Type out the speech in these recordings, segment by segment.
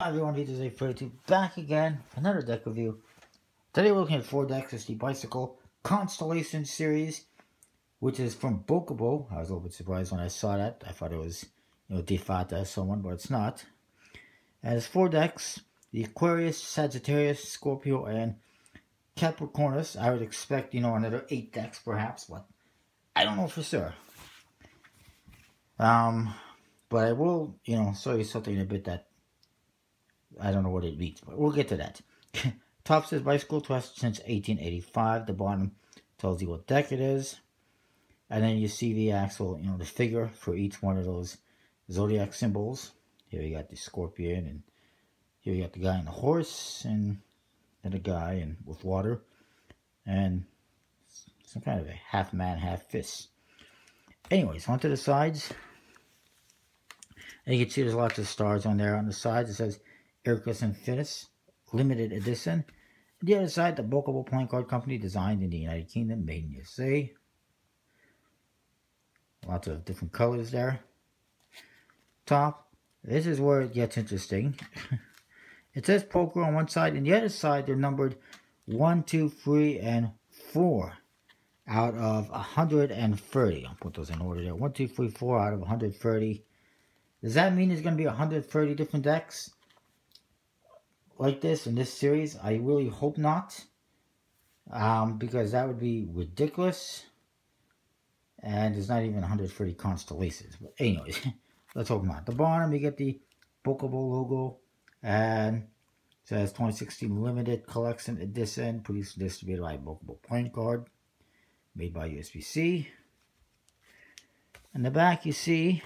Hi everyone, this is A32 back again for another deck review. Today we're looking at 4 decks. It's the Bicycle Constellation series, which is from Bokubo. I was a little bit surprised when I saw that. I thought it was, Defata as someone, but it's not. And it's 4 decks. The Aquarius, Sagittarius, Scorpio, and Capricornus. I would expect, another 8 decks perhaps, but I don't know for sure. But I will, show you something in a bit that I don't know what it means, but we'll get to that. Top says Bicycle Twist since 1885. The bottom tells you what deck it is. And then you see the actual, the figure for each one of those zodiac symbols. Here you got the scorpion, and here you got the guy on the horse, and then a guy and with water, and some kind of a half man, half fist. Anyways, onto the sides. And you can see there's lots of stars on there. On the sides it says Ericus and Finis, limited edition. On the other side, the Bokubo playing card company, designed in the United Kingdom, made in USA. Lots of different colors there. Top, this is where it gets interesting. It says poker on one side, and the other side they're numbered 1, 2, 3, and 4 out of 130. I'll put those in order there. 1, 2, 3, 4 out of 130. Does that mean there's going to be 130 different decks like this in this series? I really hope not, because that would be ridiculous, and there's not even 130 constellations. But anyways, let's hope not. At the bottom you get the Bokubo logo, and it says 2016 limited collection edition, produced and distributed by Bokubo playing card, made by USBC. In the back you see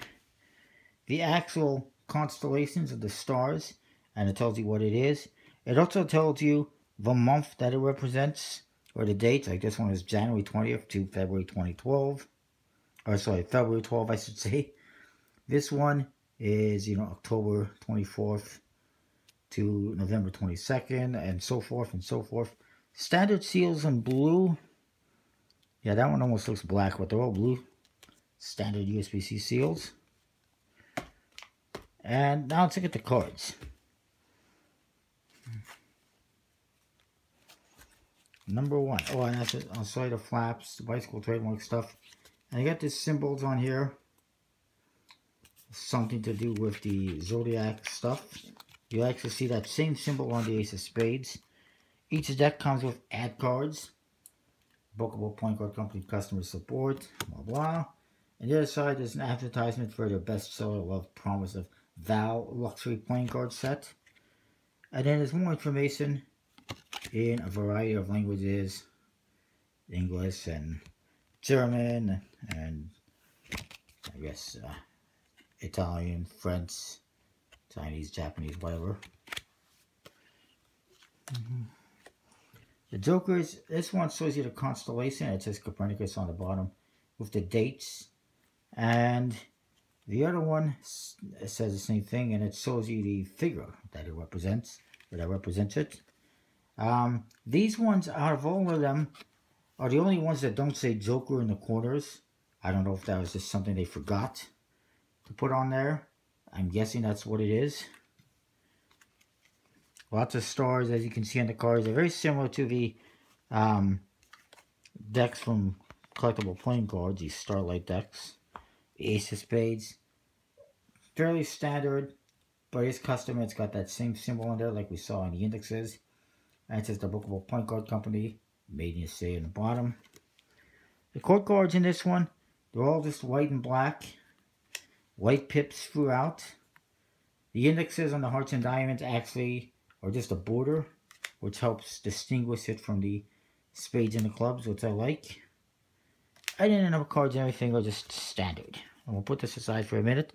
the actual constellations of the stars, and it tells you what it is. It also tells you the month that it represents, or the dates. Like this one is January 20th to February 2012. Or sorry, February 12th, I should say. This one is, October 24th to November 22nd, and so forth and so forth. Standard seals in blue. Yeah, that one almost looks black, but they're all blue. Standard USB-C seals. And now let's look at the cards. Number 1. Oh, and that's it. I'll show you the flaps, the bicycle trademark stuff. And I got these symbols on here. Something to do with the zodiac stuff. You actually see that same symbol on the Ace of Spades. Each deck comes with ad cards. Bokubo playing card company customer support. Blah blah. And the other side is an advertisement for their bestseller Love Promise of Val luxury playing card set. And then there's more information in a variety of languages, English and German, and I guess Italian, French, Chinese, Japanese, whatever. The Jokers, this one shows you the constellation. It says Copernicus on the bottom with the dates, and the other one says the same thing, and it shows you the figure that it represents, or that represents it. These ones, out of all of them, are the only ones that don't say Joker in the corners. I don't know if that was just something they forgot to put on there. I'm guessing that's what it is. Lots of stars, as you can see on the cards. They're very similar to the decks from collectible playing cards, these Starlight decks. Ace of Spades. Fairly standard, but it's custom. It's got that same symbol on there like we saw in the indexes. And it says the Bokubo Playing Card Company, made in USA in the bottom. The court cards in this one, they're all just white and black. White pips throughout. The indexes on the hearts and diamonds actually are just a border, which helps distinguish it from the spades and the clubs, which I like. I didn't know cards and everything are just standard. And we'll put this aside for a minute.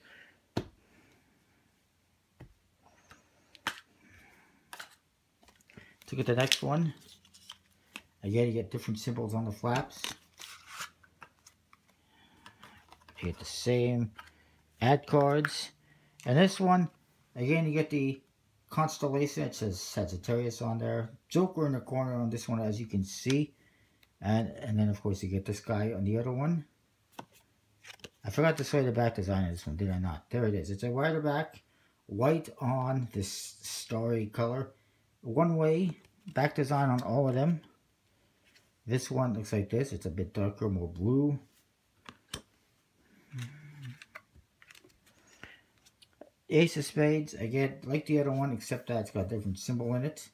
To get the next one, again you get different symbols on the flaps. You get the same ad cards. And this one, again you get the constellation. It says Sagittarius on there. Joker in the corner on this one, as you can see. And then of course you get this guy on the other one. I forgot to show you the back design of this one, did I not? There it is. It's a wider back white on this starry color. One way, back design on all of them. This one looks like this. It's a bit darker, more blue. Ace of Spades, again, like the other one, except that it's got a different symbol in it.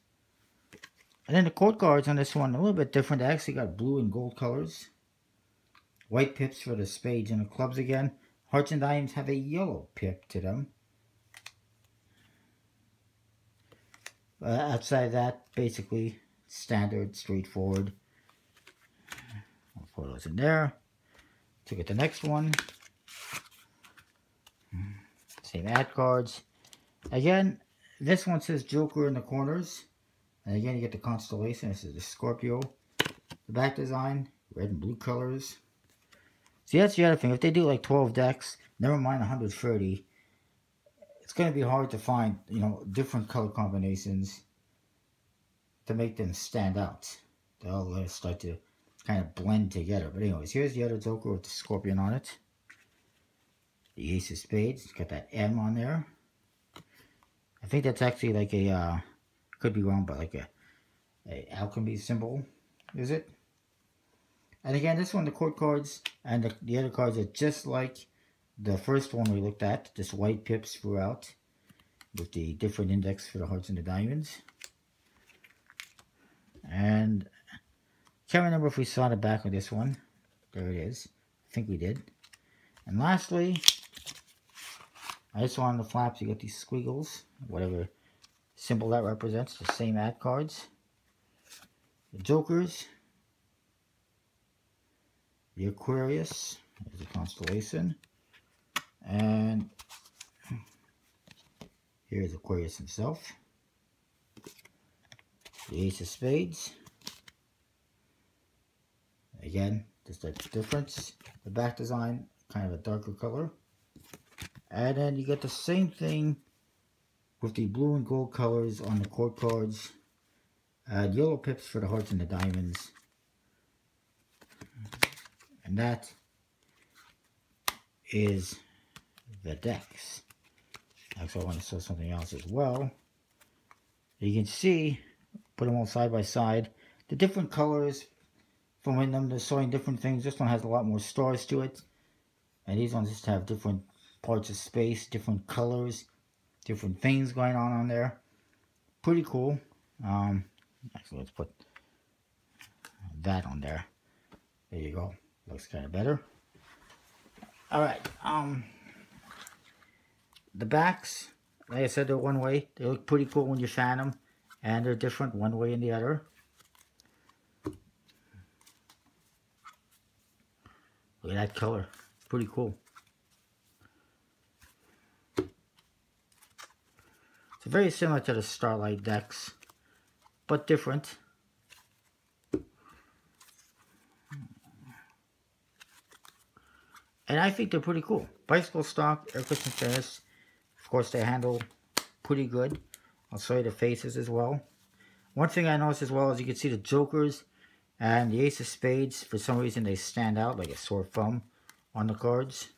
And then the court cards on this one, a little bit different. They actually got blue and gold colors. White pips for the spades and the clubs again. Hearts and diamonds have a yellow pip to them. Outside that, basically standard, straightforward. I'll put those in there. To get the next one. Same ad cards. Again, this one says Joker in the corners. And again, you get the Constellation. This is the Scorpio. The back design, red and blue colors. See, that's the other thing. If they do like 12 decks, never mind 130, it's going to be hard to find, you know, different color combinations to make them stand out. They'll start to kind of blend together. But anyways, here's the other Joker with the Scorpion on it. The Ace of Spades. It's got that M on there. I think that's actually like a, could be wrong, but like a alchemy symbol, is it? And again, this one, the court cards and the other cards are just like the first one we looked at. Just white pips throughout with the different index for the hearts and the diamonds. And can't remember if we saw the back of this one. There it is. I think we did. And lastly, I just want on the flaps, you got these squiggles, whatever symbol that represents, the same ad cards. The Jokers. The Aquarius, there's the Constellation, and here's Aquarius himself. The Ace of Spades. Again, just a difference. The back design, kind of a darker color. And then you get the same thing with the blue and gold colors on the court cards. Yellow pips for the hearts and the diamonds. And that is the decks. Actually, I want to show something else as well. You can see, put them all side by side, the different colors from when they're showing different things. This one has a lot more stars to it. And these ones just have different parts of space, different colors, different things going on there. Pretty cool. Actually, let's put that on there. There you go. Looks kind of better. Alright, the backs, like I said, they're one way. They look pretty cool when you fan them, and they're different one way and the other. Look at that color. It's pretty cool. It's very similar to the Starlight decks, but different. And I think they're pretty cool. Bicycle stock, air cushion finish. Of course, they handle pretty good. I'll show you the faces as well. One thing I noticed as well is you can see the Jokers and the Ace of Spades. For some reason, they stand out like a sore thumb on the cards.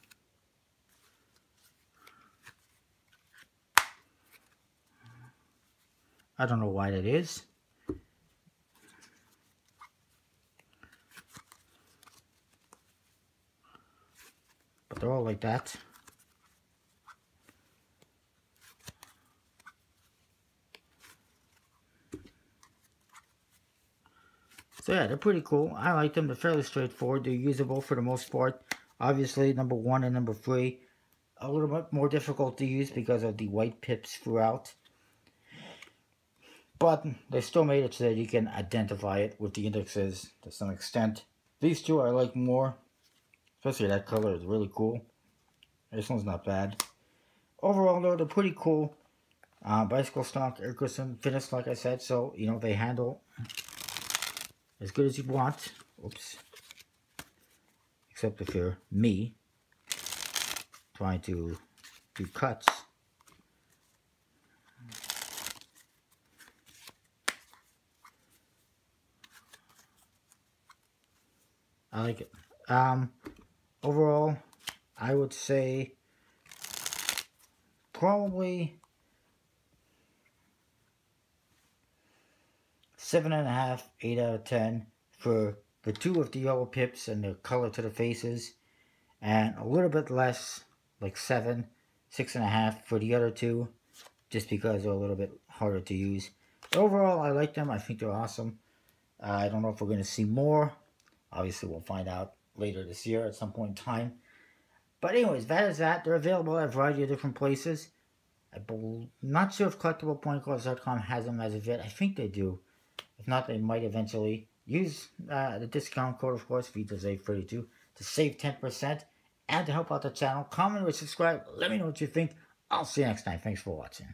I don't know why that is. But they're all like that. So yeah, they're pretty cool. I like them. They're fairly straightforward. They're usable for the most part. Obviously, number 1 and number 3, a little bit more difficult to use because of the white pips throughout. But they still made it so that you can identify it with the indexes to some extent. These two I like more. Especially that color is really cool. This one's not bad. Overall, though, they're pretty cool. Bicycle stock, air cushion, finish, like I said. So, you know, they handle as good as you want. Oops. Except if you're me, trying to do cuts. I like it. Overall, I would say probably 7.5, 8 out of 10 for the 2 of the yellow pips and the color to the faces, and a little bit less, like 7, 6.5 for the other 2, just because they're a little bit harder to use. But overall, I like them. I think they're awesome. I don't know if we're going to see more. Obviously, we'll find out later this year at some point in time. But anyways, that is that. They're available at a variety of different places. I'm not sure if collectiblepointcards.com has them as of yet. I think they do. If not, they might eventually. Use the discount code, of course, VTOZA32 to save 10% and to help out the channel. Comment or subscribe. Let me know what you think. I'll see you next time. Thanks for watching.